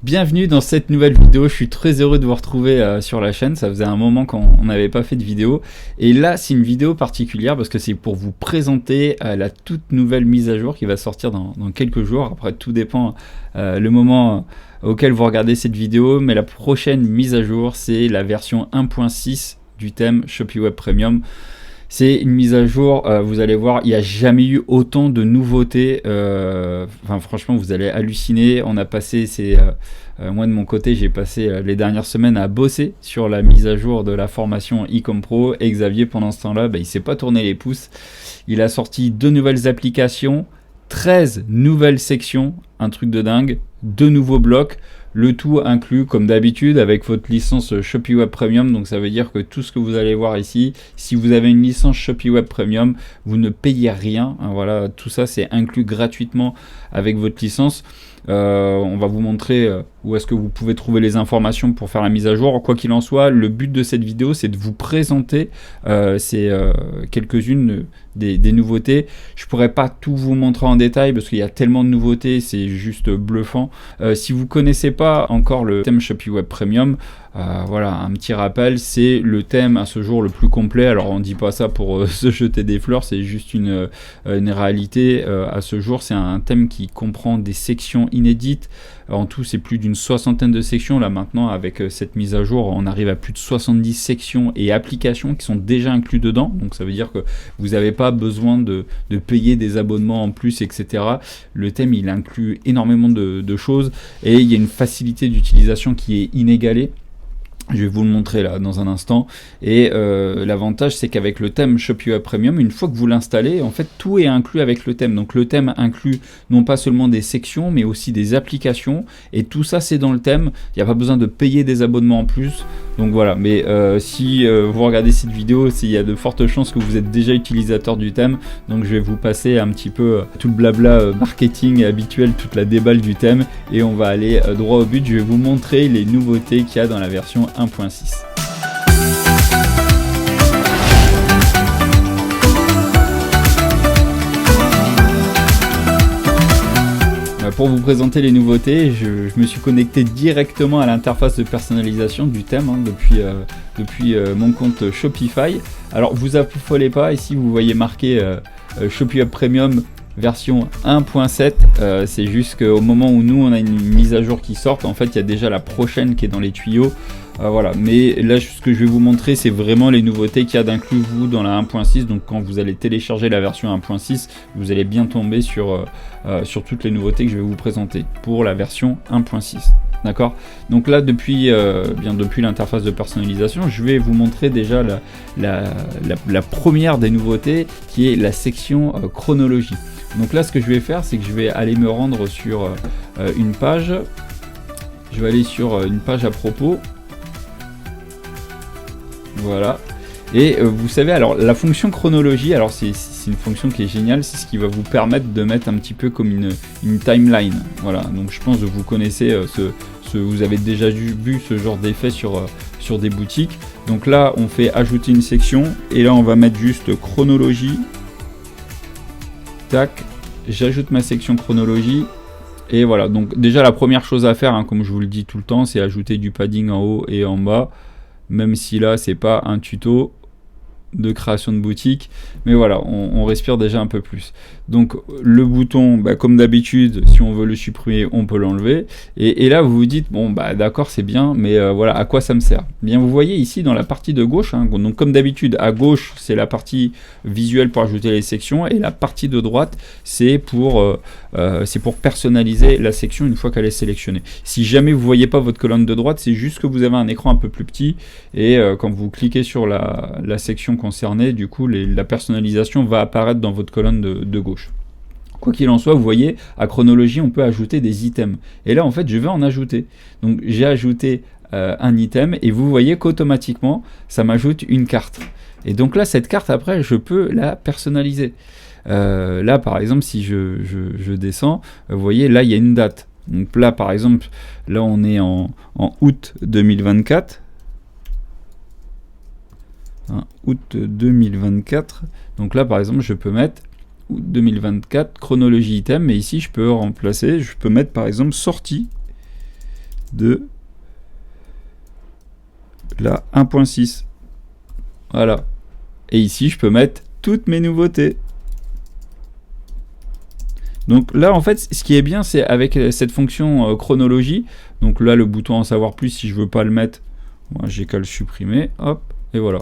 Bienvenue dans cette nouvelle vidéo, je suis très heureux de vous retrouver sur la chaîne, ça faisait un moment qu'on n'avait pas fait de vidéo. Et là c'est une vidéo particulière parce que c'est pour vous présenter la toute nouvelle mise à jour qui va sortir dans quelques jours. Après tout dépend le moment auquel vous regardez cette vidéo, mais la prochaine mise à jour c'est la version 1.6 du thème Shopee Web Premium. C'est une mise à jour, vous allez voir, il n'y a jamais eu autant de nouveautés. Franchement, vous allez halluciner. On a passé, moi de mon côté, j'ai passé les dernières semaines à bosser sur la mise à jour de la formation Ecom Pro. Et Xavier, pendant ce temps-là, il ne s'est pas tourné les pouces. Il a sorti 2 nouvelles applications, 13 nouvelles sections, un truc de dingue, 2 nouveaux blocs. Le tout inclus comme d'habitude avec votre licence Shopee Web Premium, donc ça veut dire que tout ce que vous allez voir ici, si vous avez une licence Shopee Web Premium, vous ne payez rien, hein, voilà, tout ça c'est inclus gratuitement avec votre licence. On va vous montrer où est-ce que vous pouvez trouver les informations pour faire la mise à jour. Quoi qu'il en soit, le but de cette vidéo c'est de vous présenter quelques-unes des nouveautés. Je pourrais pas tout vous montrer en détail parce qu'il y a tellement de nouveautés, c'est juste bluffant. Si vous connaissez pas encore le thème Shopee Web Premium, voilà, un petit rappel, c'est le thème à ce jour le plus complet. Alors on dit pas ça pour se jeter des fleurs, c'est juste une réalité. À ce jour, c'est un thème qui comprend des sections inédites. En tout, c'est plus d'une 60aine de sections. Là maintenant, avec cette mise à jour, on arrive à plus de 70 sections et applications qui sont déjà inclus dedans. Donc ça veut dire que vous n'avez pas besoin de payer des abonnements en plus, etc. Le thème, il inclut énormément de choses et il y a une facilité d'utilisation qui est inégalée. Je vais vous le montrer là dans un instant. Et l'avantage c'est qu'avec le thème Shopee Web Premium, une fois que vous l'installez, en fait tout est inclus avec le thème. Donc le thème inclut non pas seulement des sections mais aussi des applications. Et tout ça c'est dans le thème. Il n'y a pas besoin de payer des abonnements en plus. Donc voilà, mais si vous regardez cette vidéo, il y a de fortes chances que vous êtes déjà utilisateur du thème. Donc je vais vous passer un petit peu tout le blabla marketing habituel, toute la déballe du thème. Et on va aller droit au but. Je vais vous montrer les nouveautés qu'il y a dans la version 1.6. Pour vous présenter les nouveautés, je me suis connecté directement à l'interface de personnalisation du thème depuis mon compte Shopify. Alors vous affolez pas, ici vous voyez marqué Shopee Web Premium version 1.7, c'est juste qu'au moment où nous on a une mise à jour qui sort, en fait il y a déjà la prochaine qui est dans les tuyaux. Voilà, mais là ce que je vais vous montrer c'est vraiment les nouveautés qu'il y a d'inclus vous dans la 1.6. Donc quand vous allez télécharger la version 1.6, vous allez bien tomber sur toutes les nouveautés que je vais vous présenter pour la version 1.6. D'accord. Donc là depuis l'interface de personnalisation, je vais vous montrer déjà la première des nouveautés qui est la section chronologie. Donc là ce que je vais faire c'est que je vais aller me rendre sur une page. Je vais aller sur une page à propos. Voilà. Et vous savez, alors la fonction chronologie, alors c'est une fonction qui est géniale, c'est ce qui va vous permettre de mettre un petit peu comme une timeline. Voilà, donc je pense que vous connaissez vous avez déjà vu ce genre d'effet sur des boutiques. Donc là, on fait ajouter une section et là, on va mettre juste chronologie. Tac, j'ajoute ma section chronologie. Et voilà, donc déjà la première chose à faire, hein, comme je vous le dis tout le temps, c'est ajouter du padding en haut et en bas. Même si là, c'est pas un tuto de création de boutique, mais voilà, on respire déjà un peu plus. Donc le bouton, comme d'habitude, si on veut le supprimer, on peut l'enlever. Et là, vous vous dites, bon, d'accord, c'est bien, mais voilà, à quoi ça me sert? Bien, vous voyez ici dans la partie de gauche, hein, donc comme d'habitude, à gauche, c'est la partie visuelle pour ajouter les sections, et la partie de droite, c'est pour personnaliser la section une fois qu'elle est sélectionnée. Si jamais vous voyez pas votre colonne de droite, c'est juste que vous avez un écran un peu plus petit, et quand vous cliquez sur la section concernée, du coup, la personnalisation va apparaître dans votre colonne de gauche. Quoi qu'il en soit, vous voyez, à chronologie, on peut ajouter des items. Et là, en fait, je vais en ajouter. Donc, j'ai ajouté un item et vous voyez qu'automatiquement, ça m'ajoute une carte. Et donc là, cette carte, après, je peux la personnaliser. Là, par exemple, si je descends, vous voyez, là, il y a une date. Donc là, par exemple, là, on est en août 2024. Août 2024. Donc là, par exemple, je peux mettre août 2024, chronologie item, mais ici je peux remplacer, je peux mettre par exemple sortie de la 1.6. Voilà. Et ici, je peux mettre toutes mes nouveautés. Donc là, en fait, ce qui est bien, c'est avec cette fonction chronologie. Donc là, le bouton en savoir plus, si je veux pas le mettre, moi, j'ai qu'à le supprimer. Hop, et voilà.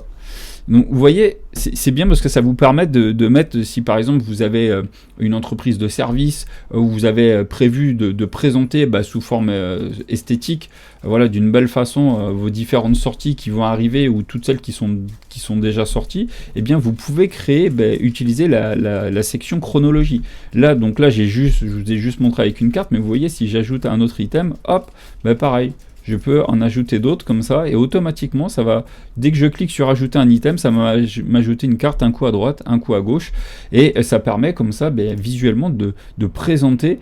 Donc vous voyez, c'est bien parce que ça vous permet de mettre, si par exemple vous avez une entreprise de service, où vous avez prévu de présenter sous forme esthétique, voilà, d'une belle façon vos différentes sorties qui vont arriver ou toutes celles qui sont déjà sorties, eh bien vous pouvez créer, utiliser la section chronologie. Là, donc là, je vous ai juste montré avec une carte, mais vous voyez, si j'ajoute un autre item, hop, pareil. Je peux en ajouter d'autres comme ça, et automatiquement, ça va, dès que je clique sur ajouter un item, ça va m'ajouter une carte, un coup à droite, un coup à gauche, et ça permet comme ça, visuellement, de présenter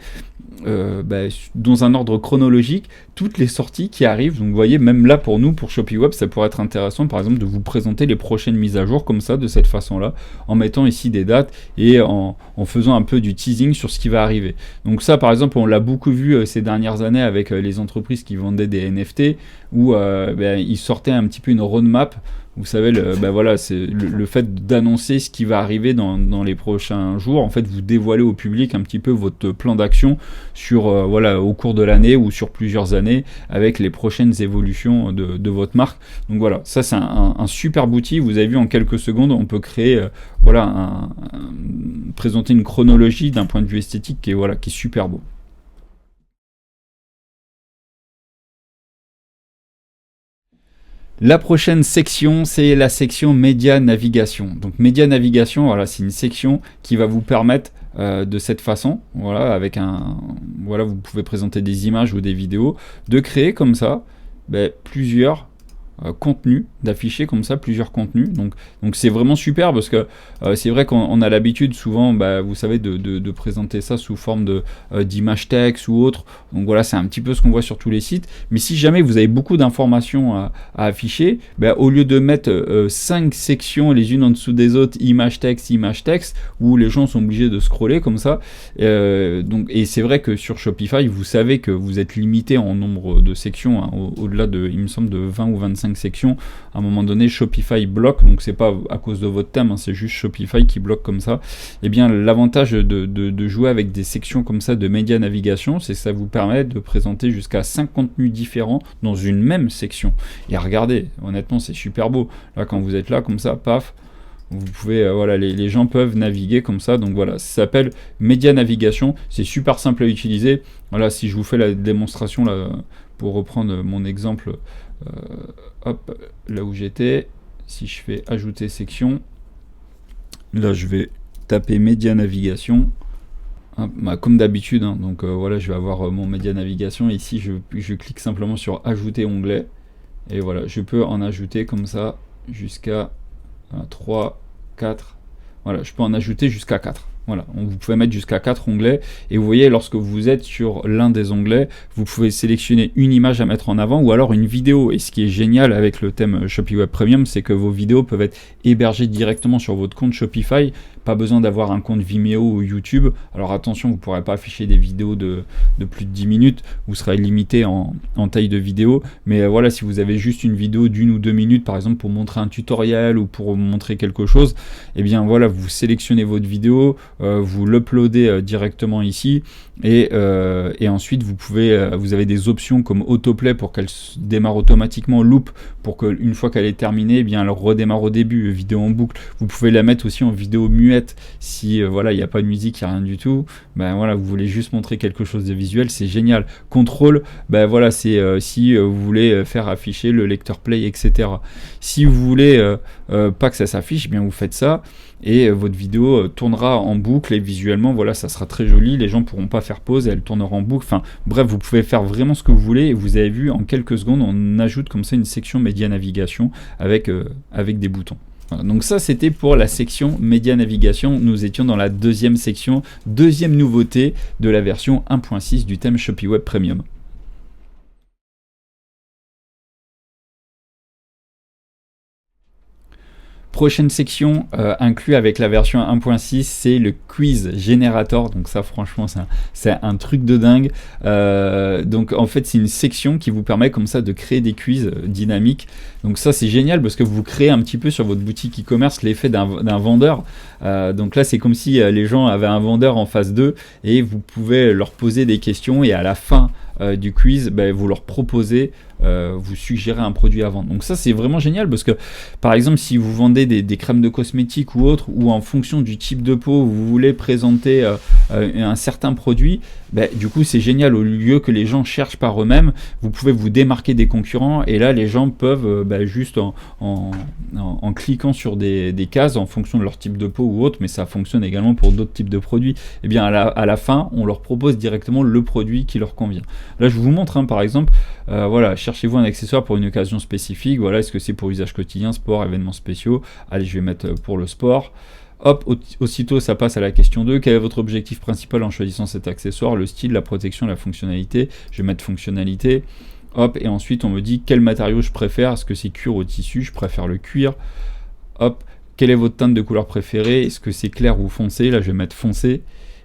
dans un ordre chronologique toutes les sorties qui arrivent. Donc vous voyez, même là pour nous, pour ShopeeWeb, ça pourrait être intéressant par exemple de vous présenter les prochaines mises à jour comme ça, de cette façon là, en mettant ici des dates et en faisant un peu du teasing sur ce qui va arriver. Donc ça par exemple, on l'a beaucoup vu ces dernières années avec les entreprises qui vendaient des NFT, où ils sortaient un petit peu une roadmap. Vous savez, voilà, c'est le fait d'annoncer ce qui va arriver dans les prochains jours. En fait, vous dévoilez au public un petit peu votre plan d'action sur, voilà, au cours de l'année ou sur plusieurs années, avec les prochaines évolutions de votre marque. Donc voilà, ça c'est un super outil. Vous avez vu, en quelques secondes, on peut créer, voilà, présenter une chronologie d'un point de vue esthétique qui est super beau. La prochaine section, c'est la section média navigation. Donc média navigation, voilà, c'est une section qui va vous permettre de cette façon, voilà, avec voilà, vous pouvez présenter des images ou des vidéos, de créer comme ça plusieurs contenus, d'afficher comme ça plusieurs contenus. Donc c'est vraiment super parce que c'est vrai qu'on a l'habitude souvent, vous savez, de présenter ça sous forme d'image texte ou autre. Donc voilà, c'est un petit peu ce qu'on voit sur tous les sites. Mais si jamais vous avez beaucoup d'informations à afficher, au lieu de mettre 5 sections les unes en dessous des autres, image texte, où les gens sont obligés de scroller comme ça. Et c'est vrai que sur Shopify, vous savez que vous êtes limité en nombre de sections, hein, au-delà de, il me semble, de 20 ou 25 sections. À un moment donné, Shopify bloque, donc c'est pas à cause de votre thème, hein, c'est juste Shopify qui bloque comme ça. Et bien l'avantage de jouer avec des sections comme ça de média navigation, c'est que ça vous permet de présenter jusqu'à 5 contenus différents dans une même section. Et regardez, honnêtement, c'est super beau. Là, quand vous êtes là comme ça, paf, vous pouvez, voilà, les gens peuvent naviguer comme ça. Donc voilà, ça s'appelle média navigation. C'est super simple à utiliser. Voilà, si je vous fais la démonstration là, pour reprendre mon exemple, hop, là où j'étais, si je fais ajouter section, là je vais taper média navigation, hein, comme d'habitude, hein, donc voilà, je vais avoir mon média navigation, et ici je clique simplement sur ajouter onglet, et voilà, je peux en ajouter comme ça jusqu'à 3, 4, voilà, je peux en ajouter jusqu'à 4. Voilà, vous pouvez mettre jusqu'à 4 onglets, et vous voyez, lorsque vous êtes sur l'un des onglets, vous pouvez sélectionner une image à mettre en avant ou alors une vidéo. Et ce qui est génial avec le thème ShopeeWeb Premium, c'est que vos vidéos peuvent être hébergées directement sur votre compte Shopify. Pas besoin d'avoir un compte Vimeo ou YouTube. Alors attention, vous ne pourrez pas afficher des vidéos de plus de 10 minutes, vous serez limité en taille de vidéo. Mais voilà, si vous avez juste une vidéo d'1 ou 2 minutes, par exemple pour montrer un tutoriel ou pour montrer quelque chose, et bien voilà, vous sélectionnez votre vidéo, vous l'uploadez directement ici, et ensuite vous avez des options comme autoplay pour qu'elle démarre automatiquement, loop pour qu'une fois qu'elle est terminée, eh bien elle redémarre au début, vidéo en boucle. Vous pouvez la mettre aussi en vidéo muette si voilà, il n'y a pas de musique, il n'y a rien du tout, voilà, vous voulez juste montrer quelque chose de visuel, c'est génial. Contrôle, voilà, c'est si vous voulez faire afficher le lecteur play, etc. Si vous voulez pas que ça s'affiche, eh bien vous faites ça, et votre vidéo tournera en boucle, et visuellement, voilà, ça sera très joli, les gens pourront pas faire pause et elle tournera en boucle. Enfin bref, vous pouvez faire vraiment ce que vous voulez, et vous avez vu, en quelques secondes, on ajoute comme ça une section média navigation avec des boutons. Voilà, donc ça c'était pour la section média navigation. Nous étions dans la deuxième section, deuxième nouveauté de la version 1.6 du thème ShopeeWeb Premium. Prochaine section inclue avec la version 1.6, c'est le quiz generator. Donc ça, franchement, c'est un truc de dingue. Donc en fait, c'est une section qui vous permet comme ça de créer des quiz dynamiques. Donc ça, c'est génial parce que vous créez un petit peu sur votre boutique e-commerce l'effet d'un vendeur. Donc là, c'est comme si les gens avaient un vendeur en face d'eux et vous pouvez leur poser des questions et à la fin du quiz, vous leur proposez, vous suggérez un produit à vendre. Donc ça, c'est vraiment génial parce que, par exemple, si vous vendez des crèmes de cosmétiques ou autres, ou en fonction du type de peau, vous voulez présenter un certain produit, du coup, c'est génial. Au lieu que les gens cherchent par eux-mêmes, vous pouvez vous démarquer des concurrents et là, les gens peuvent juste en cliquant sur des cases en fonction de leur type de peau ou autre, mais ça fonctionne également pour d'autres types de produits. Et bien, à la fin, on leur propose directement le produit qui leur convient. Là, je vous montre, par exemple, voilà, cherchez-vous un accessoire pour une occasion spécifique. Voilà, est-ce que c'est pour usage quotidien, sport, événements spéciaux? Allez, je vais mettre pour le sport. Hop, aussitôt, ça passe à la question 2. Quel est votre objectif principal en choisissant cet accessoire? Le style, la protection, la fonctionnalité. Je vais mettre fonctionnalité. Hop, et ensuite, on me dit quel matériau je préfère. Est-ce que c'est cuir ou tissu? Je préfère le cuir. Hop, quelle est votre teinte de couleur préférée? Est-ce que c'est clair ou foncé? Là, je vais mettre foncé.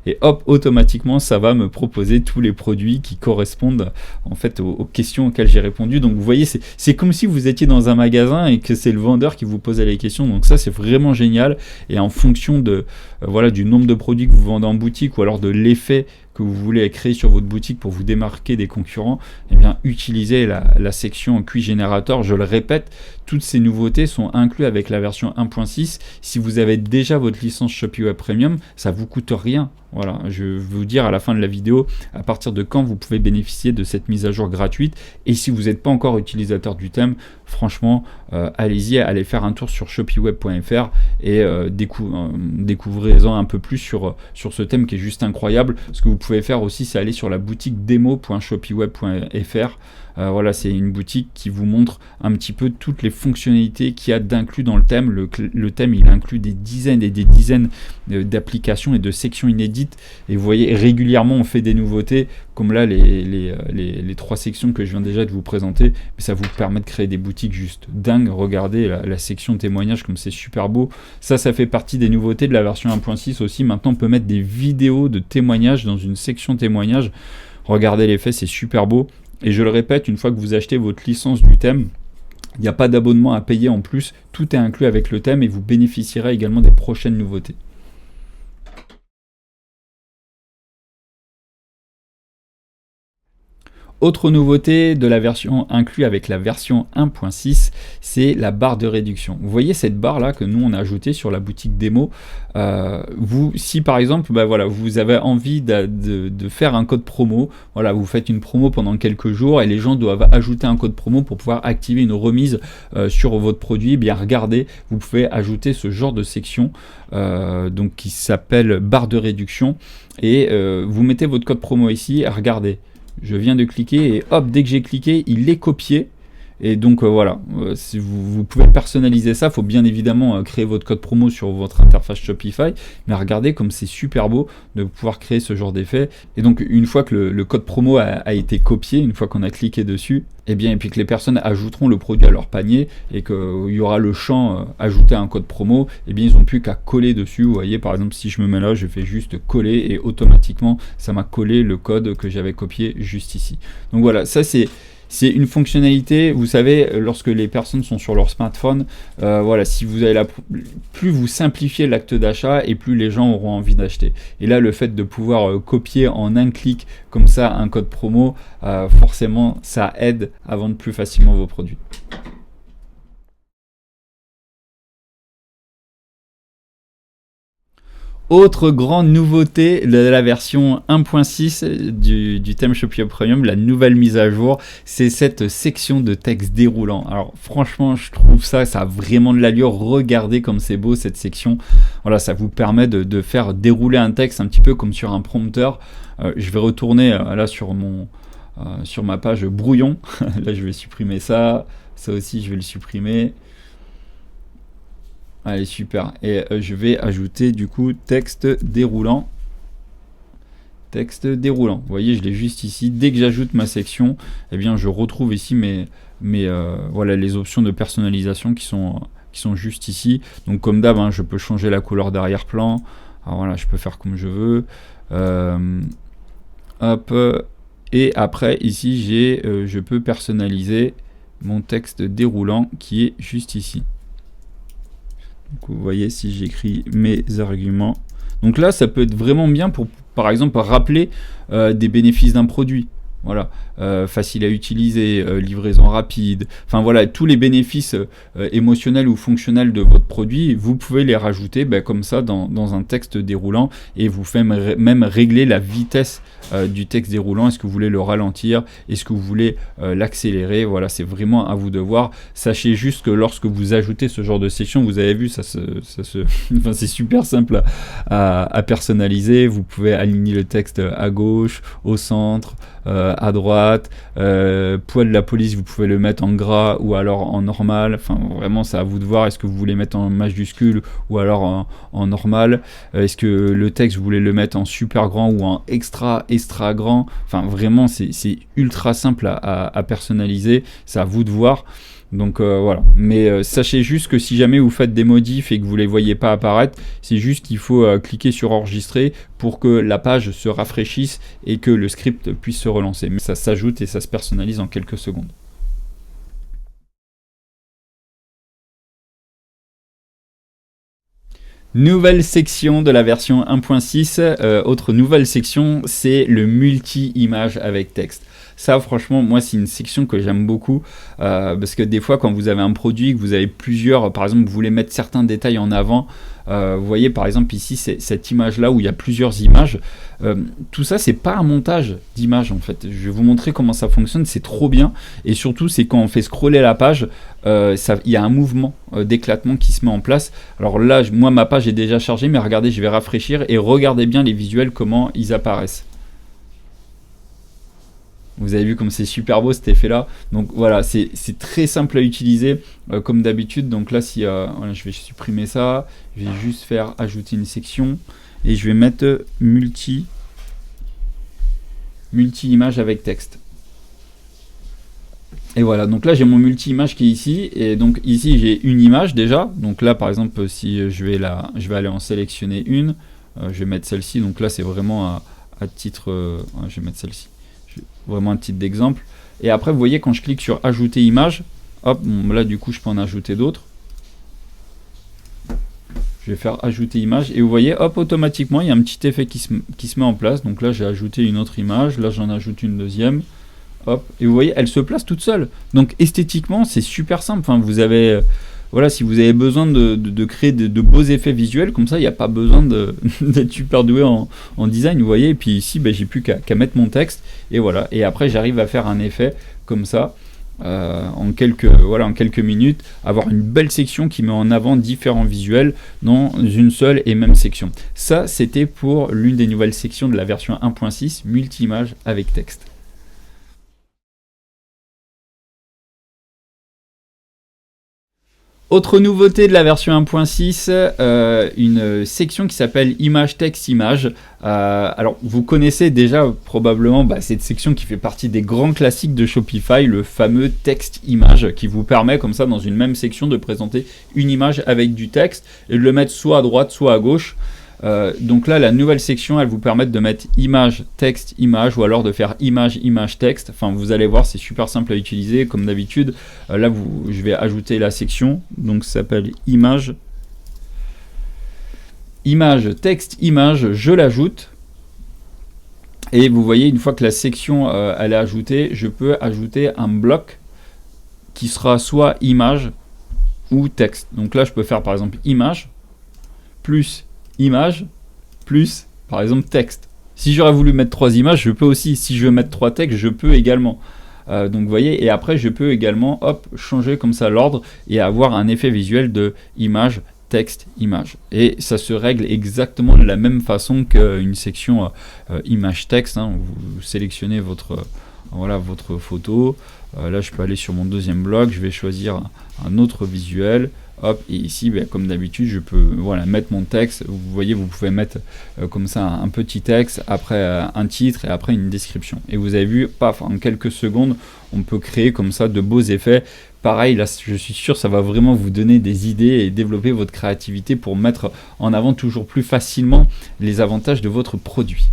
Et hop, automatiquement, ça va me proposer tous les produits qui correspondent en fait aux questions auxquelles j'ai répondu. Donc vous voyez, c'est comme si vous étiez dans un magasin et que c'est le vendeur qui vous posait les questions. Donc ça, c'est vraiment génial. Et en fonction de voilà, du nombre de produits que vous vendez en boutique ou alors de l'effet que vous voulez créer sur votre boutique pour vous démarquer des concurrents, eh bien, utilisez la section Quiz Generator. Je le répète, toutes ces nouveautés sont incluses avec la version 1.6. Si vous avez déjà votre licence Shopee Web Premium, ça ne vous coûte rien. Voilà, je vais vous dire à la fin de la vidéo à partir de quand vous pouvez bénéficier de cette mise à jour gratuite. Et si vous n'êtes pas encore utilisateur du thème, franchement, allez-y, allez faire un tour sur shopeeweb.fr et découvrez-en un peu plus sur ce thème qui est juste incroyable. Ce que vous pouvez faire aussi, c'est aller sur la boutique demo.shopeeweb.fr. Voilà, c'est une boutique qui vous montre un petit peu toutes les fonctionnalités qu'il y a d'inclus dans le thème. Le thème, il inclut des dizaines et des dizaines d'applications et de sections inédites. Et vous voyez, régulièrement, on fait des nouveautés, comme là, les 3 sections que je viens déjà de vous présenter. Mais ça vous permet de créer des boutiques juste dingues. Regardez la section témoignages, comme c'est super beau. Ça fait partie des nouveautés de la version 1.6 aussi. Maintenant, on peut mettre des vidéos de témoignages dans une section témoignages. Regardez l'effet, c'est super beau. Et je le répète, une fois que vous achetez votre licence du thème, il n'y a pas d'abonnement à payer en plus, tout est inclus avec le thème et vous bénéficierez également des prochaines nouveautés. Autre nouveauté de la version inclue avec la version 1.6, c'est la barre de réduction. Vous voyez cette barre là que nous on a ajoutée sur la boutique démo. Si par exemple, voilà, vous avez envie de faire un code promo, voilà, vous faites une promo pendant quelques jours et les gens doivent ajouter un code promo pour pouvoir activer une remise sur votre produit. Eh bien regardez, vous pouvez ajouter ce genre de section donc qui s'appelle barre de réduction et vous mettez votre code promo ici et regardez. Je viens de cliquer et hop, dès que j'ai cliqué, il est copié. Et donc voilà, si vous pouvez personnaliser ça, il faut bien évidemment créer votre code promo sur votre interface Shopify, mais regardez comme c'est super beau de pouvoir créer ce genre d'effet. Et donc une fois que le code promo a été copié, une fois qu'on a cliqué dessus, et puis que les personnes ajouteront le produit à leur panier et qu'il y aura le champ ajouter un code promo, et bien ils n'ont plus qu'à coller dessus. Vous voyez, par exemple, si je me mets là, je fais juste coller et automatiquement ça m'a collé le code que j'avais copié juste ici. Donc voilà, ça c'est une fonctionnalité, vous savez, lorsque les personnes sont sur leur smartphone, voilà, si vous avez plus vous simplifiez l'acte d'achat et plus les gens auront envie d'acheter. Et là, le fait de pouvoir copier en un clic comme ça un code promo, forcément, ça aide à vendre plus facilement vos produits. Autre grande nouveauté de la version 1.6 du thème Shopee Premium, la nouvelle mise à jour, c'est cette section de texte déroulant. Alors franchement, je trouve ça a vraiment de l'allure. Regardez comme c'est beau cette section. Voilà, ça vous permet de faire dérouler un texte un petit peu comme sur un prompteur. Je vais retourner là sur ma page brouillon. Là, je vais supprimer ça. Ça aussi, je vais le supprimer. Allez, super. Et je vais ajouter du coup texte déroulant. Texte déroulant. Vous voyez, je l'ai juste ici. Dès que j'ajoute ma section, eh bien, je retrouve ici voilà, les options de personnalisation qui sont qui sont juste ici. Donc comme d'hab, hein, je peux changer la couleur d'arrière-plan. Alors voilà, je peux faire comme je veux. Hop. Et après, ici, je peux personnaliser mon texte déroulant qui est juste ici. Donc, vous voyez, si j'écris mes arguments. Donc là, ça peut être vraiment bien pour, par exemple, rappeler des bénéfices d'un produit. Voilà, facile à utiliser, livraison rapide, enfin voilà, tous les bénéfices émotionnels ou fonctionnels de votre produit, vous pouvez les rajouter comme ça dans un texte déroulant, et vous faites même régler la vitesse du texte déroulant. Est-ce que vous voulez le ralentir? Est-ce que vous voulez l'accélérer? Voilà, c'est vraiment à vous de voir. Sachez juste que lorsque vous ajoutez ce genre de section, vous avez vu, enfin, c'est super simple à personnaliser. Vous pouvez aligner le texte à gauche, au centre, à droite, poids de la police, vous pouvez le mettre en gras ou alors en normal. Enfin, vraiment, c'est à vous de voir. Est-ce que vous voulez mettre en majuscule ou alors en normal? Est-ce que le texte, vous voulez le mettre en super grand ou en extra grand? Enfin, vraiment, c'est ultra simple à personnaliser. C'est à vous de voir. Donc voilà, mais sachez juste que si jamais vous faites des modifs et que vous ne les voyez pas apparaître, c'est juste qu'il faut cliquer sur enregistrer pour que la page se rafraîchisse et que le script puisse se relancer. Mais ça s'ajoute et ça se personnalise en quelques secondes. Nouvelle section de la version 1.6, autre nouvelle section, c'est le multi-image avec texte. Ça, franchement, moi, c'est une section que j'aime beaucoup parce que des fois, quand vous avez un produit, que vous avez plusieurs, par exemple, vous voulez mettre certains détails en avant, vous voyez, par exemple, ici, cette image-là où il y a plusieurs images, tout ça, c'est pas un montage d'images, en fait. Je vais vous montrer comment ça fonctionne, c'est trop bien. Et surtout, c'est quand on fait scroller la page, il y a un mouvement d'éclatement qui se met en place. Alors là, moi, ma page est déjà chargée, mais regardez, je vais rafraîchir et regardez bien les visuels, comment ils apparaissent. Vous avez vu comme c'est super beau cet effet là. Donc voilà, c'est très simple à utiliser comme d'habitude. Donc là, si voilà, je vais supprimer ça, je vais juste faire ajouter une section et je vais mettre multi-image avec texte. Et voilà, donc là j'ai mon multi-image qui est ici, et donc ici j'ai une image déjà. Donc là par exemple, si je vais aller en sélectionner une, je vais mettre celle-ci. Donc là c'est vraiment à titre, je vais mettre celle-ci. Vraiment un titre d'exemple. Et après, vous voyez, quand je clique sur ajouter image, hop, bon, là du coup, je peux en ajouter d'autres. Je vais faire ajouter image et vous voyez, hop, automatiquement, il y a un petit effet qui se met en place. Donc là, j'ai ajouté une autre image. Là, j'en ajoute une deuxième. Hop, et vous voyez, elle se place toute seule. Donc esthétiquement, c'est super simple. Enfin, vous avez... Voilà, si vous avez besoin de créer de beaux effets visuels, comme ça, il n'y a pas besoin d'être super doué en design, vous voyez. Et puis ici, j'ai plus qu'à mettre mon texte, et voilà. Et après, j'arrive à faire un effet comme ça, en quelques minutes, avoir une belle section qui met en avant différents visuels dans une seule et même section. Ça, c'était pour l'une des nouvelles sections de la version 1.6, multi-image avec texte. Autre nouveauté de la version 1.6, une section qui s'appelle image, texte, image. Alors vous connaissez déjà probablement cette section qui fait partie des grands classiques de Shopify, le fameux texte image, qui vous permet comme ça dans une même section de présenter une image avec du texte et de le mettre soit à droite soit à gauche. Donc là, la nouvelle section, elle vous permet de mettre image, texte, image, ou alors de faire image, image, texte. Enfin, vous allez voir, c'est super simple à utiliser, comme d'habitude. Là, je vais ajouter la section, donc ça s'appelle image, texte, image, je l'ajoute. Et vous voyez, une fois que la section elle est ajoutée, je peux ajouter un bloc qui sera soit image ou texte. Donc là, je peux faire par exemple image plus image plus par exemple texte. Si j'aurais voulu mettre 3 images, je peux aussi. Si je veux mettre 3 textes, je peux également. Donc vous voyez, et après je peux également changer comme ça l'ordre et avoir un effet visuel de image, texte, image. Et ça se règle exactement de la même façon qu'une section image texte. Hein. Vous sélectionnez votre photo. Là je peux aller sur mon deuxième bloc, je vais choisir un autre visuel. Hop, et ici, comme d'habitude, je peux voilà, mettre mon texte. Vous voyez, vous pouvez mettre comme ça un petit texte, après un titre et après une description. Et vous avez vu, paf, en quelques secondes, on peut créer comme ça de beaux effets. Pareil, là, je suis sûr, ça va vraiment vous donner des idées et développer votre créativité pour mettre en avant toujours plus facilement les avantages de votre produit.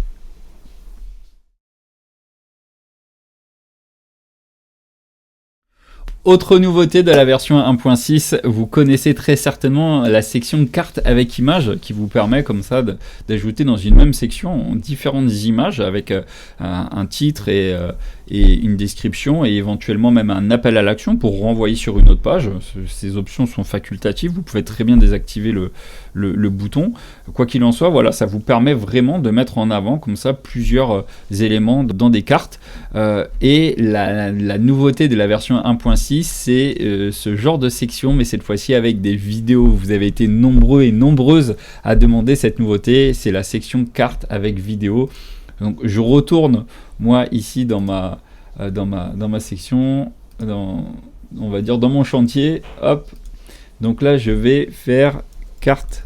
Autre nouveauté de la version 1.6, vous connaissez très certainement la section carte avec images qui vous permet comme ça d'ajouter dans une même section différentes images avec un titre et une description et éventuellement même un appel à l'action pour renvoyer sur une autre page. Ces options sont facultatives, vous pouvez très bien désactiver le bouton. Quoi qu'il en soit, voilà, ça vous permet vraiment de mettre en avant comme ça plusieurs éléments dans des cartes. Et la nouveauté de la version 1.6, c'est ce genre de section, mais cette fois-ci avec des vidéos. Vous avez été nombreux et nombreuses à demander cette nouveauté, c'est la section carte avec vidéo. Donc je retourne moi ici dans ma section, on va dire dans mon chantier, hop. Donc là je vais faire carte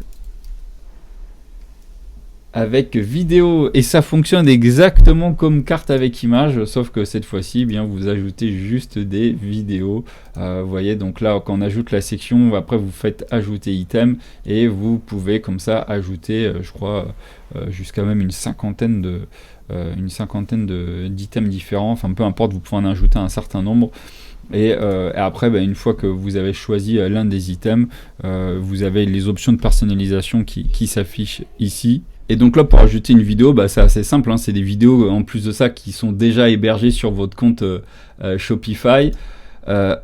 avec vidéo et ça fonctionne exactement comme carte avec image, sauf que cette fois-ci, bien vous ajoutez juste des vidéos. Vous voyez, donc là quand on ajoute la section, après vous faites ajouter item et vous pouvez comme ça ajouter, je crois, jusqu'à même une cinquantaine d'items différents. Enfin peu importe, vous pouvez en ajouter un certain nombre. Et après, une fois que vous avez choisi l'un des items, vous avez les options de personnalisation qui s'affichent ici. Et donc là, pour ajouter une vidéo, c'est assez simple, hein, c'est des vidéos en plus de ça qui sont déjà hébergées sur votre compte Shopify.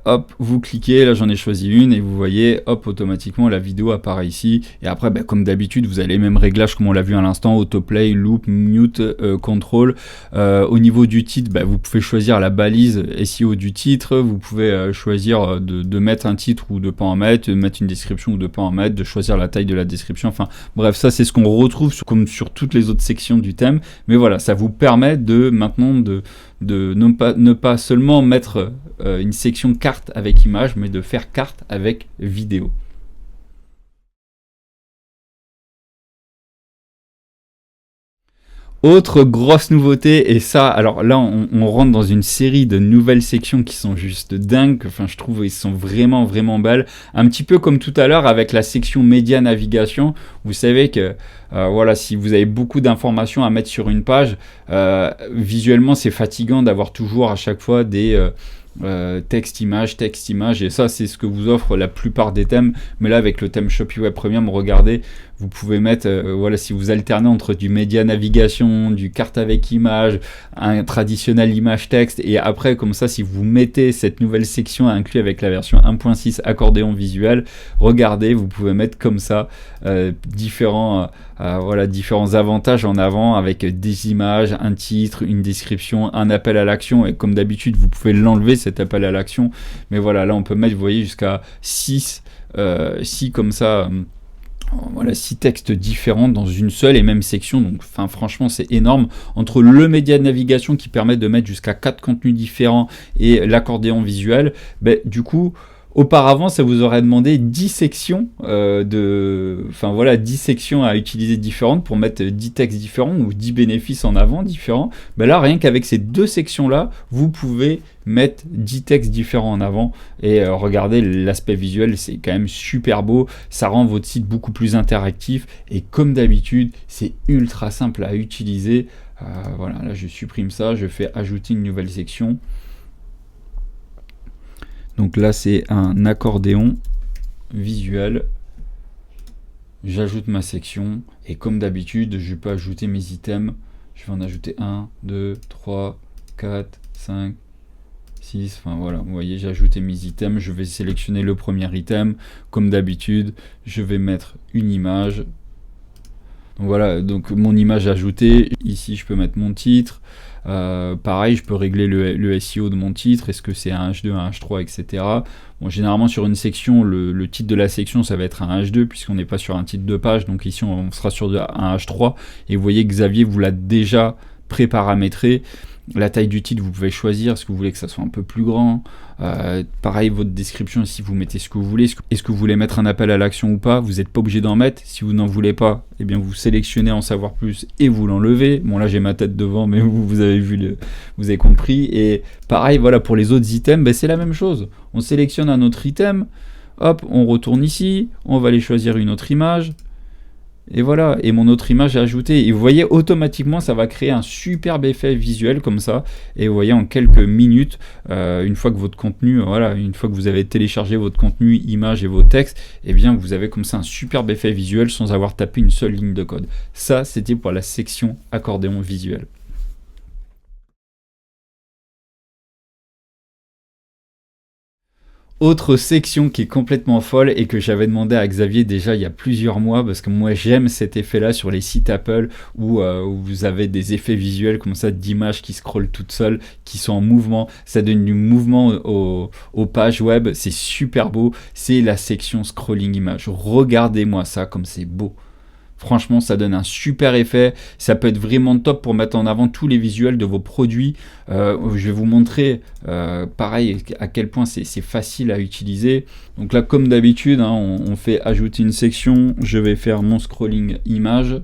Hop, vous cliquez, là j'en ai choisi une et vous voyez, hop, automatiquement la vidéo apparaît ici. Et après, comme d'habitude, vous avez les mêmes réglages comme on l'a vu à l'instant, autoplay, loop, mute, control. Au niveau du titre, vous pouvez choisir la balise SEO du titre, vous pouvez choisir de mettre un titre ou de pas en mettre, de mettre une description ou de pas en mettre, de choisir la taille de la description. Enfin bref, ça c'est ce qu'on retrouve comme sur toutes les autres sections du thème. Mais voilà, ça vous permet maintenant de ne pas seulement mettre une section carte avec image, mais de faire carte avec vidéo. Autre grosse nouveauté, et ça, alors là on rentre dans une série de nouvelles sections qui sont juste dingues, enfin je trouve ils sont vraiment belles, un petit peu comme tout à l'heure avec la section média navigation. Vous savez que voilà, si vous avez beaucoup d'informations à mettre sur une page, visuellement c'est fatigant d'avoir toujours à chaque fois des texte image, et ça c'est ce que vous offre la plupart des thèmes. Mais là avec le thème Shopify Premium, regardez, vous pouvez mettre voilà, si vous alternez entre du média navigation, du carte avec image, un traditionnel image texte, et après comme ça si vous mettez cette nouvelle section inclue avec la version 1.6 accordéon visuel, regardez, vous pouvez mettre comme ça différents avantages en avant avec des images, un titre, une description, un appel à l'action. Et comme d'habitude vous pouvez l'enlever cet appel à l'action, mais voilà, là on peut mettre, vous voyez, jusqu'à 6 comme ça, voilà, 6 textes différents dans une seule et même section. Donc franchement c'est énorme. Entre le média de navigation qui permet de mettre jusqu'à 4 contenus différents et l'accordéon visuel, du coup auparavant, ça vous aurait demandé 10 sections 10 sections à utiliser différentes pour mettre 10 textes différents ou 10 bénéfices en avant différents. Là, rien qu'avec ces deux sections-là, vous pouvez mettre 10 textes différents en avant. Et regardez, l'aspect visuel, c'est quand même super beau. Ça rend votre site beaucoup plus interactif. Et comme d'habitude, c'est ultra simple à utiliser. Voilà, là, je supprime ça. Je fais ajouter une nouvelle section. Donc là, c'est un accordéon visuel. J'ajoute ma section. Et comme d'habitude, je peux ajouter mes items. Je vais en ajouter 1, 2, 3, 4, 5, 6. Enfin voilà, vous voyez, j'ai ajouté mes items. Je vais sélectionner le premier item. Comme d'habitude, je vais mettre une image. Donc voilà, donc mon image ajoutée. Ici, je peux mettre mon titre. Pareil, je peux régler le SEO de mon titre, est-ce que c'est un H2, un H3, etc. Bon, généralement sur une section, le titre de la section ça va être un H2 puisqu'on n'est pas sur un titre de page, donc ici on sera sur un H3. Et vous voyez que Xavier vous l'a déjà pré-paramétré. La taille du titre, vous pouvez choisir, est-ce que vous voulez que ça soit un peu plus grand. Pareil, votre description, si vous mettez ce que vous voulez. Est-ce que vous voulez mettre un appel à l'action ou pas? Vous n'êtes pas obligé d'en mettre. Si vous n'en voulez pas, eh bien vous sélectionnez en savoir plus et vous l'enlevez. Bon là j'ai ma tête devant, mais vous avez vu, vous avez compris. Et pareil, voilà, pour les autres items, ben, c'est la même chose. On sélectionne un autre item, hop, on retourne ici, on va aller choisir une autre image. Et voilà, et mon autre image est ajoutée. Et vous voyez, automatiquement, ça va créer un superbe effet visuel comme ça. Et vous voyez, en quelques minutes, une fois que votre contenu, voilà, une fois que vous avez téléchargé votre contenu, image et vos textes, eh bien, vous avez comme ça un superbe effet visuel sans avoir tapé une seule ligne de code. Ça, c'était pour la section accordéon visuel. Autre section qui est complètement folle et que j'avais demandé à Xavier déjà il y a plusieurs mois, parce que moi j'aime cet effet-là sur les sites Apple où vous avez des effets visuels comme ça d'images qui scrollent toutes seules, qui sont en mouvement, ça donne du mouvement aux pages web, c'est super beau, c'est la section scrolling image. Regardez-moi ça comme c'est beau. Franchement, ça donne un super effet. Ça peut être vraiment top pour mettre en avant tous les visuels de vos produits. Je vais vous montrer, pareil, à quel point c'est facile à utiliser. Donc là, comme d'habitude, hein, on fait ajouter une section. Je vais faire mon scrolling image.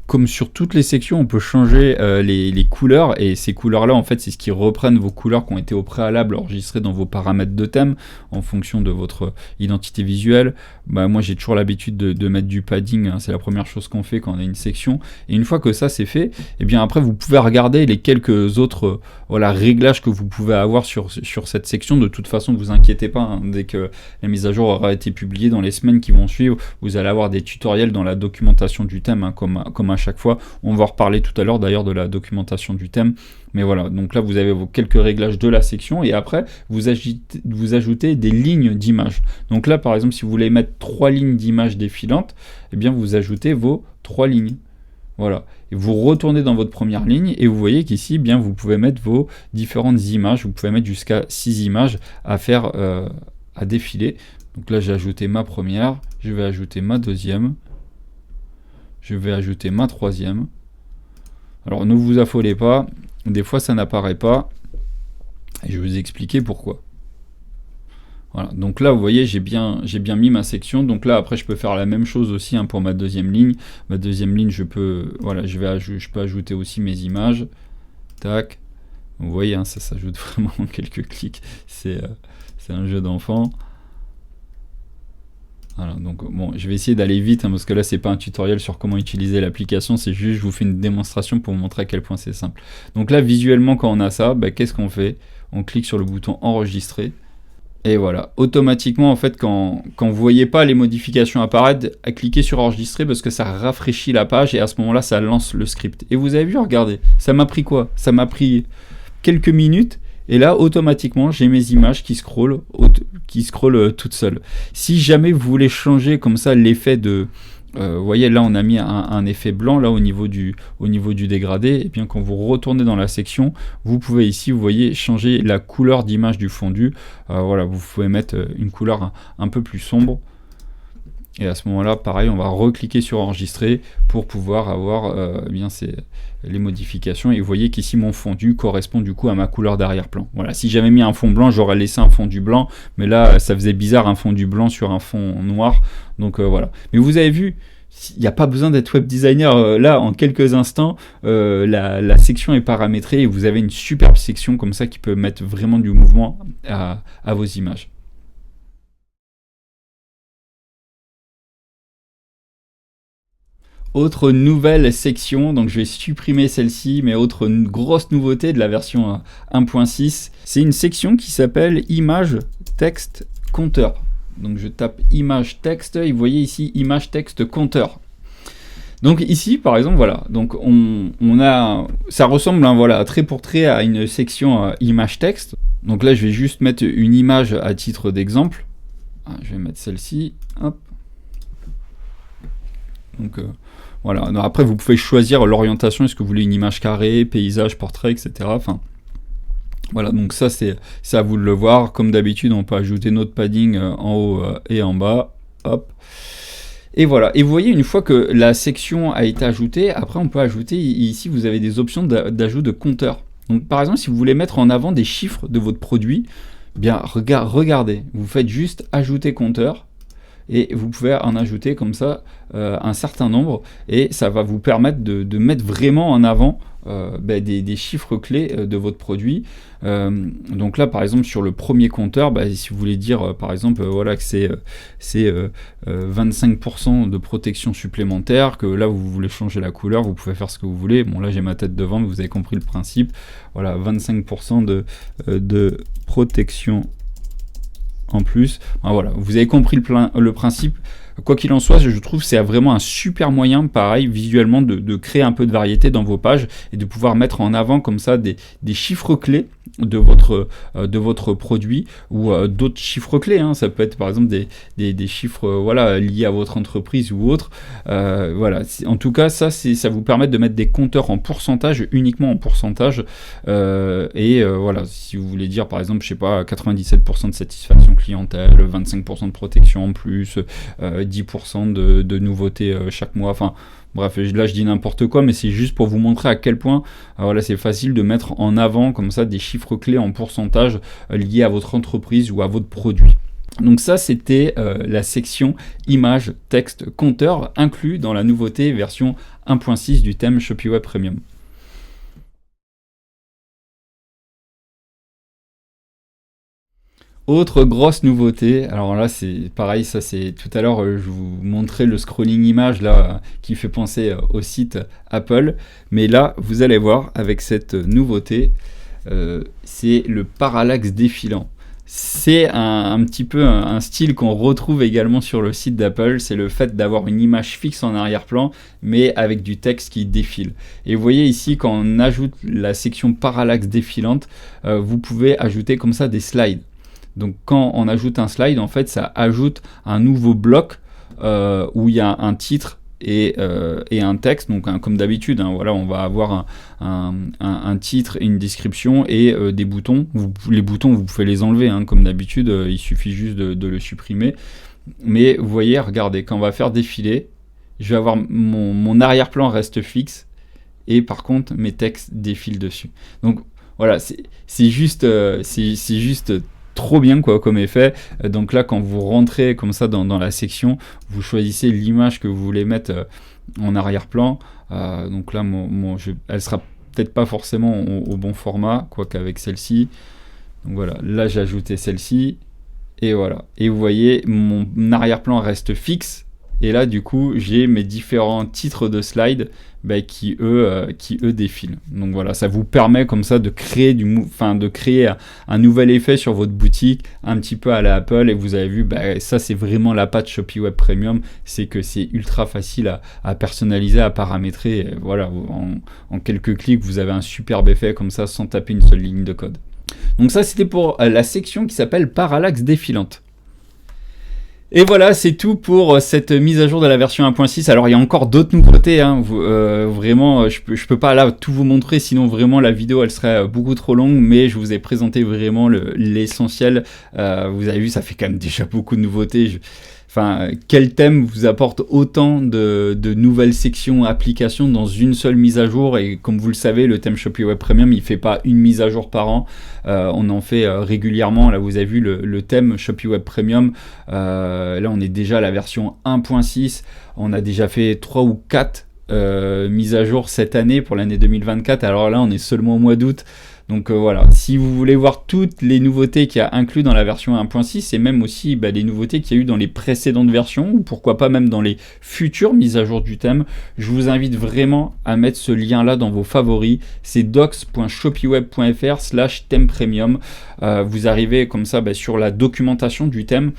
Comme sur toutes les sections, on peut changer les couleurs, et ces couleurs-là, en fait, c'est ce qui reprennent vos couleurs qui ont été au préalable enregistrées dans vos paramètres de thème en fonction de votre identité visuelle. Moi, j'ai toujours l'habitude de mettre du padding, hein, c'est la première chose qu'on fait quand on a une section. Et une fois que ça c'est fait, et bien après, vous pouvez regarder les quelques autres voilà, réglages que vous pouvez avoir sur cette section. De toute façon, ne vous inquiétez pas, hein, dès que la mise à jour aura été publiée dans les semaines qui vont suivre, vous allez avoir des tutoriels dans la documentation du thème, hein, comme à chaque fois. On va en reparler tout à l'heure d'ailleurs de la documentation du thème. Mais voilà, donc là vous avez vos quelques réglages de la section et après vous ajoutez des lignes d'image. Donc là par exemple si vous voulez mettre 3 lignes d'image défilantes, eh bien vous ajoutez vos 3 lignes. Voilà, et vous retournez dans votre première ligne et vous voyez qu'ici, eh bien vous pouvez mettre vos différentes images. Vous pouvez mettre jusqu'à 6 images à faire à défiler. Donc là j'ai ajouté ma première, je vais ajouter ma deuxième, je vais ajouter ma troisième. Alors ne vous affolez pas, des fois ça n'apparaît pas, et je vais vous expliquer pourquoi. Voilà, donc là vous voyez j'ai bien mis ma section, donc là après je peux faire la même chose aussi, hein, pour ma deuxième ligne. Ma deuxième ligne je peux ajouter aussi mes images, tac, vous voyez, hein, ça s'ajoute vraiment en quelques clics, c'est un jeu d'enfant. Voilà, donc bon, je vais essayer d'aller vite, hein, parce que là c'est pas un tutoriel sur comment utiliser l'application, c'est juste je vous fais une démonstration pour vous montrer à quel point c'est simple. Donc là visuellement quand on a ça, qu'est-ce qu'on fait? On clique sur le bouton enregistrer et voilà, automatiquement en fait quand vous voyez pas les modifications apparaître, cliquez sur enregistrer parce que ça rafraîchit la page et à ce moment là ça lance le script. Et vous avez vu, regardez, ça m'a pris quoi? Ça m'a pris quelques minutes. Et là, automatiquement, j'ai mes images qui scrollent toutes seules. Si jamais vous voulez changer comme ça l'effet de... vous voyez, là, on a mis un effet blanc là au niveau du dégradé. Et bien, quand vous retournez dans la section, vous pouvez ici, vous voyez, changer la couleur d'image du fondu. Voilà, vous pouvez mettre une couleur un peu plus sombre. Et à ce moment-là, pareil, on va recliquer sur enregistrer pour pouvoir avoir les modifications. Et vous voyez qu'ici, mon fondu correspond du coup à ma couleur d'arrière-plan. Voilà, si j'avais mis un fond blanc, j'aurais laissé un fondu blanc. Mais là, ça faisait bizarre un fondu blanc sur un fond noir. Donc voilà. Mais vous avez vu, il n'y a pas besoin d'être web designer. Là, en quelques instants, la section est paramétrée et vous avez une superbe section comme ça qui peut mettre vraiment du mouvement à vos images. Autre nouvelle section, donc je vais supprimer celle-ci, mais autre grosse nouveauté de la version 1.6, c'est une section qui s'appelle image texte compteur. Donc je tape image texte et vous voyez ici image texte compteur. Donc ici par exemple voilà, donc on a, ça ressemble voilà, trait pour trait à une section image texte. Donc là je vais juste mettre une image à titre d'exemple. Je vais mettre celle-ci, hop. Donc voilà. Après vous pouvez choisir l'orientation, est-ce que vous voulez une image carrée, paysage, portrait, etc. Enfin voilà, donc ça c'est à vous de le voir. Comme d'habitude on peut ajouter notre padding en haut et en bas, hop. Et voilà, et vous voyez, une fois que la section a été ajoutée, après on peut ajouter, ici vous avez des options d'ajout de compteurs. Donc par exemple, si vous voulez mettre en avant des chiffres de votre produit, bien regardez, vous faites juste ajouter compteur, et vous pouvez en ajouter comme ça un certain nombre, et ça va vous permettre de mettre vraiment en avant des chiffres clés de votre produit. Donc là par exemple sur le premier compteur, si vous voulez dire par exemple voilà que c'est 25% de protection supplémentaire, que là vous voulez changer la couleur, vous pouvez faire ce que vous voulez. Bon là j'ai ma tête devant, mais vous avez compris le principe. Voilà, 25% de protection en plus. Voilà, vous avez compris le principe. Quoi qu'il en soit, je trouve que c'est vraiment un super moyen, pareil, visuellement, de créer un peu de variété dans vos pages et de pouvoir mettre en avant comme ça des chiffres clés de votre produit, ou d'autres chiffres clés. Ça peut être par exemple des chiffres voilà, liés à votre entreprise ou autre. Voilà. En tout cas, ça vous permet de mettre des compteurs en pourcentage, uniquement en pourcentage. Voilà, si vous voulez dire par exemple, je sais pas, 97% de satisfaction clientèle, 25% de protection en plus, 10% de nouveautés chaque mois, enfin bref, là je dis n'importe quoi, mais c'est juste pour vous montrer à quel point voilà, c'est facile de mettre en avant comme ça des chiffres clés en pourcentage liés à votre entreprise ou à votre produit. Donc ça, c'était la section images, texte, compteur, inclus dans la nouveauté version 1.6 du thème Shopee Web Premium. Autre grosse nouveauté, alors là c'est pareil, ça c'est tout à l'heure je vous montrais le scrolling image là qui fait penser au site Apple, mais là vous allez voir avec cette nouveauté, c'est le parallaxe défilant. C'est un petit peu un style qu'on retrouve également sur le site d'Apple, c'est le fait d'avoir une image fixe en arrière-plan, mais avec du texte qui défile. Et vous voyez ici, quand on ajoute la section parallaxe défilante, vous pouvez ajouter comme ça des slides. Donc quand on ajoute un slide, en fait, ça ajoute un nouveau bloc où il y a un titre et un texte. Donc comme d'habitude, voilà, on va avoir un titre et une description et des boutons. Les boutons, vous pouvez les enlever, comme d'habitude, il suffit juste de le supprimer. Mais vous voyez, regardez, quand on va faire défiler, je vais avoir mon arrière-plan reste fixe et par contre mes textes défilent dessus. Donc voilà, c'est juste trop bien quoi comme effet. Donc là quand vous rentrez comme ça dans la section, vous choisissez l'image que vous voulez mettre en arrière-plan. Donc là elle sera peut-être pas forcément au bon format, quoique avec celle-ci. Donc voilà, là j'ai ajouté celle-ci et voilà. Et vous voyez mon arrière-plan reste fixe. Et là, du coup, j'ai mes différents titres de slides qui eux défilent. Donc voilà, ça vous permet comme ça de créer un nouvel effet sur votre boutique, un petit peu à la Apple. Et vous avez vu, ça c'est vraiment la patte Shopee Web Premium, c'est que c'est ultra facile à personnaliser, à paramétrer. Et voilà, en quelques clics, vous avez un superbe effet comme ça, sans taper une seule ligne de code. Donc ça, c'était pour la section qui s'appelle Parallaxe défilante. Et voilà, c'est tout pour cette mise à jour de la version 1.6. Alors il y a encore d'autres nouveautés, vraiment, je peux pas là tout vous montrer, sinon vraiment la vidéo elle serait beaucoup trop longue, mais je vous ai présenté vraiment l'essentiel. Vous avez vu, ça fait quand même déjà beaucoup de nouveautés. Quel thème vous apporte autant de nouvelles sections, applications dans une seule mise à jour? Et comme vous le savez, le thème Shopee Web Premium, il fait pas une mise à jour par an. On en fait régulièrement. Là, vous avez vu le thème Shopee Web Premium. Là, on est déjà à la version 1.6. On a déjà fait 3 ou 4 mises à jour cette année pour l'année 2024. Alors là, on est seulement au mois d'août. Donc voilà, si vous voulez voir toutes les nouveautés qu'il y a inclus dans la version 1.6 et même aussi les nouveautés qu'il y a eu dans les précédentes versions ou pourquoi pas même dans les futures mises à jour du thème, je vous invite vraiment à mettre ce lien là dans vos favoris, c'est docs.shopeeweb.fr/thème premium. Vous arrivez comme ça sur la documentation du thème.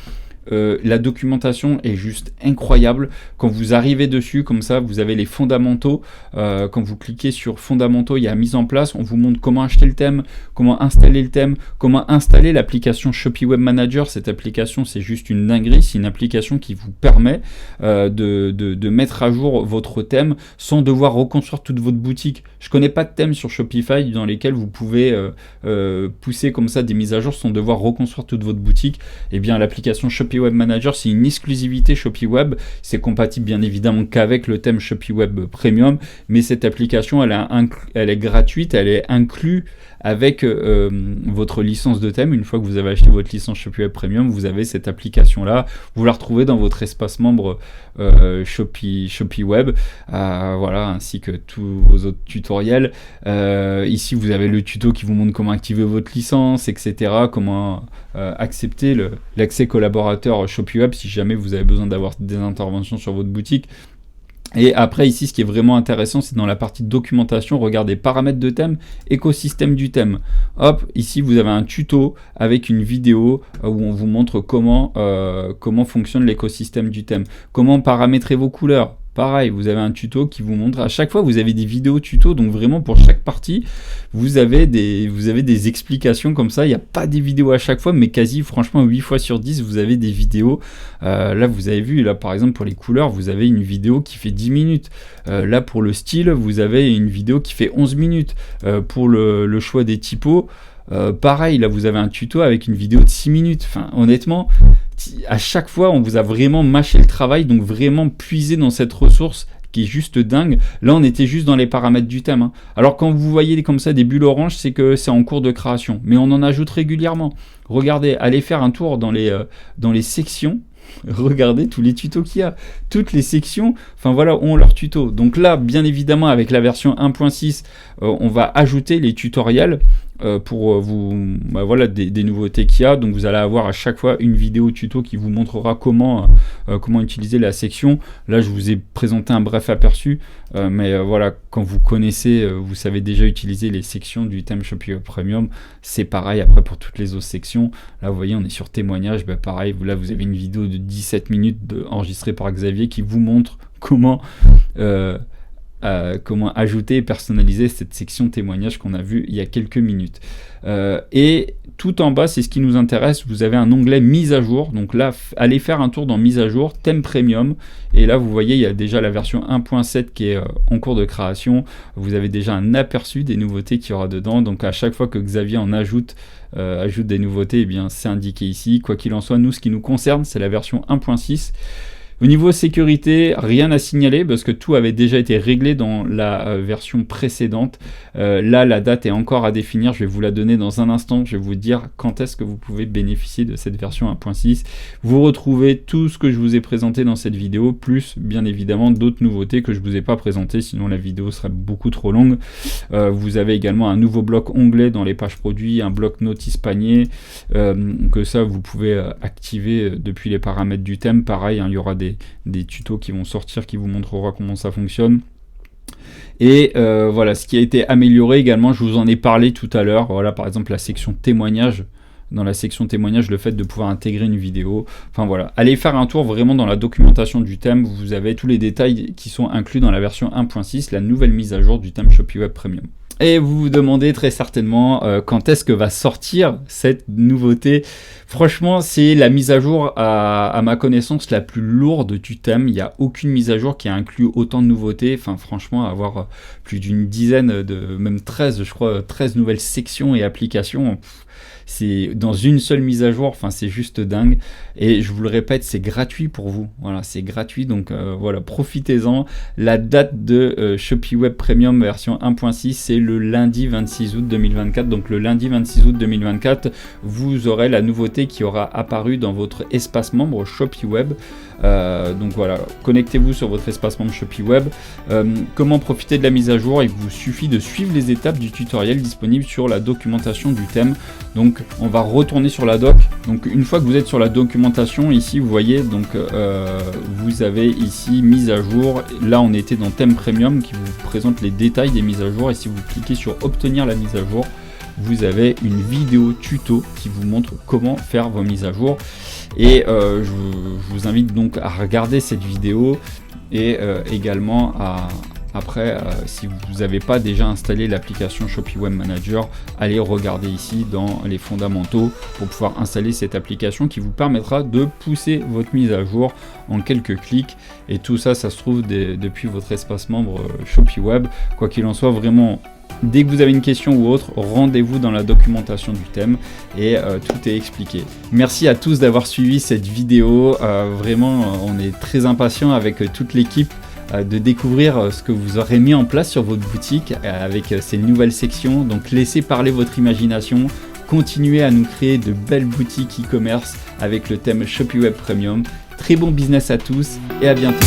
La documentation est juste incroyable. Quand vous arrivez dessus, comme ça, vous avez les fondamentaux. Quand vous cliquez sur fondamentaux, il y a mise en place. On vous montre comment acheter le thème, comment installer le thème, comment installer l'application Shopee Web Manager. Cette application, c'est juste une dinguerie. C'est une application qui vous permet de mettre à jour votre thème sans devoir reconstruire toute votre boutique. Je connais pas de thème sur Shopify dans lesquels vous pouvez pousser comme ça des mises à jour sans devoir reconstruire toute votre boutique. Eh bien, l'application Shopee Shopee Web Manager, c'est une exclusivité Shopee Web. C'est compatible bien évidemment qu'avec le thème Shopee Web Premium, mais cette application, elle est gratuite, elle est inclue avec votre licence de thème. Une fois que vous avez acheté votre licence Shopee Web Premium, vous avez cette application-là. Vous la retrouvez dans votre espace membre Shopee Web, voilà, ainsi que tous vos autres tutoriels. Ici, vous avez le tuto qui vous montre comment activer votre licence, etc. Comment accepter l'accès collaborateur Shopee Web si jamais vous avez besoin d'avoir des interventions sur votre boutique. Et après ici, ce qui est vraiment intéressant, c'est dans la partie documentation, regardez paramètres de thème, écosystème du thème. Hop, ici vous avez un tuto avec une vidéo où on vous montre comment fonctionne l'écosystème du thème. Comment paramétrer vos couleurs. Pareil, vous avez un tuto qui vous montre, à chaque fois vous avez des vidéos tuto, donc vraiment pour chaque partie, vous avez des explications comme ça. Il n'y a pas des vidéos à chaque fois, mais quasi franchement 8 fois sur 10, vous avez des vidéos. Là vous avez vu, là par exemple pour les couleurs, vous avez une vidéo qui fait 10 minutes. Là pour le style, vous avez une vidéo qui fait 11 minutes. Pour le choix des typos, pareil, là vous avez un tuto avec une vidéo de 6 minutes. Enfin, honnêtement, à chaque fois, on vous a vraiment mâché le travail, donc vraiment puiser dans cette ressource qui est juste dingue. Là, on était juste dans les paramètres du thème. Alors, quand vous voyez comme ça des bulles oranges, c'est que c'est en cours de création. Mais on en ajoute régulièrement. Regardez, allez faire un tour dans les sections. Regardez tous les tutos qu'il y a. Toutes les sections, enfin voilà, ont leur tuto. Donc là, bien évidemment, avec la version 1.6, on va ajouter les tutoriels pour vous, voilà, des nouveautés qu'il y a. Donc vous allez avoir à chaque fois une vidéo tuto qui vous montrera comment utiliser la section. Là, je vous ai présenté un bref aperçu, mais voilà, quand vous connaissez, vous savez déjà utiliser les sections du thème Shopee Web Premium. C'est pareil après pour toutes les autres sections. Là, vous voyez, on est sur témoignage. Pareil, là, vous avez une vidéo de 17 minutes enregistrée par Xavier qui vous montre comment ajouter et personnaliser cette section témoignage qu'on a vu il y a quelques minutes. Et tout en bas, c'est ce qui nous intéresse, vous avez un onglet mise à jour. Donc là, allez faire un tour dans mise à jour, thème premium. Et là, vous voyez, il y a déjà la version 1.7 qui est en cours de création. Vous avez déjà un aperçu des nouveautés qu'il y aura dedans. Donc à chaque fois que Xavier en ajoute des nouveautés, eh bien c'est indiqué ici. Quoi qu'il en soit, nous, ce qui nous concerne, c'est la version 1.6. Au niveau sécurité, rien à signaler parce que tout avait déjà été réglé dans la version précédente. Là, la date est encore à définir. Je vais vous la donner dans un instant. Je vais vous dire quand est-ce que vous pouvez bénéficier de cette version 1.6. Vous retrouvez tout ce que je vous ai présenté dans cette vidéo, plus bien évidemment d'autres nouveautés que je ne vous ai pas présentées, sinon la vidéo serait beaucoup trop longue. Vous avez également un nouveau bloc onglet dans les pages produits, un bloc notice panier, que ça vous pouvez activer depuis les paramètres du thème. Pareil, il y aura des tutos qui vont sortir qui vous montrera comment ça fonctionne. Et voilà, ce qui a été amélioré également, je vous en ai parlé tout à l'heure. Voilà, par exemple la section témoignage. Dans la section témoignage, le fait de pouvoir intégrer une vidéo. Enfin voilà, allez faire un tour vraiment dans la documentation du thème. Vous avez tous les détails qui sont inclus dans la version 1.6, la nouvelle mise à jour du thème Shopee Web Premium. Et vous vous demandez très certainement quand est-ce que va sortir cette nouveauté. Franchement, c'est la mise à jour à ma connaissance la plus lourde du thème. Il n'y a aucune mise à jour qui a inclus autant de nouveautés. Enfin franchement, avoir plus d'une dizaine, même 13, je crois, 13 nouvelles sections et applications. C'est dans une seule mise à jour, enfin c'est juste dingue. Et je vous le répète, c'est gratuit pour vous. Voilà, c'est gratuit, donc voilà, profitez-en. La date de Shopee Web Premium version 1.6, c'est le lundi 26 août 2024. Donc le lundi 26 août 2024, vous aurez la nouveauté qui aura apparu dans votre espace membre Shopee Web. Donc voilà, connectez-vous sur votre espace membre Shopee Web. Comment profiter de la mise à jour? Il vous suffit de suivre les étapes du tutoriel disponible sur la documentation du thème. Donc on va retourner sur la doc. Donc une fois que vous êtes sur la documentation, ici vous voyez, donc vous avez ici mise à jour. Là on était dans thème premium qui vous présente les détails des mises à jour. Et si vous cliquez sur obtenir la mise à jour, vous avez une vidéo tuto qui vous montre comment faire vos mises à jour. Et je vous invite donc à regarder cette vidéo et également après, si vous n'avez pas déjà installé l'application Shopee Web Manager, allez regarder ici dans les fondamentaux pour pouvoir installer cette application qui vous permettra de pousser votre mise à jour en quelques clics. Et tout ça, ça se trouve depuis votre espace membre Shopee Web. Quoi qu'il en soit, vraiment, Dès que vous avez une question ou autre, rendez-vous dans la documentation du thème et tout est expliqué. Merci à tous d'avoir suivi cette vidéo. Vraiment, on est très impatients avec toute l'équipe de découvrir ce que vous aurez mis en place sur votre boutique avec ces nouvelles sections. Donc laissez parler votre imagination, continuez à nous créer de belles boutiques e-commerce avec le thème Shopee Web Premium. Très bon business à tous et à bientôt.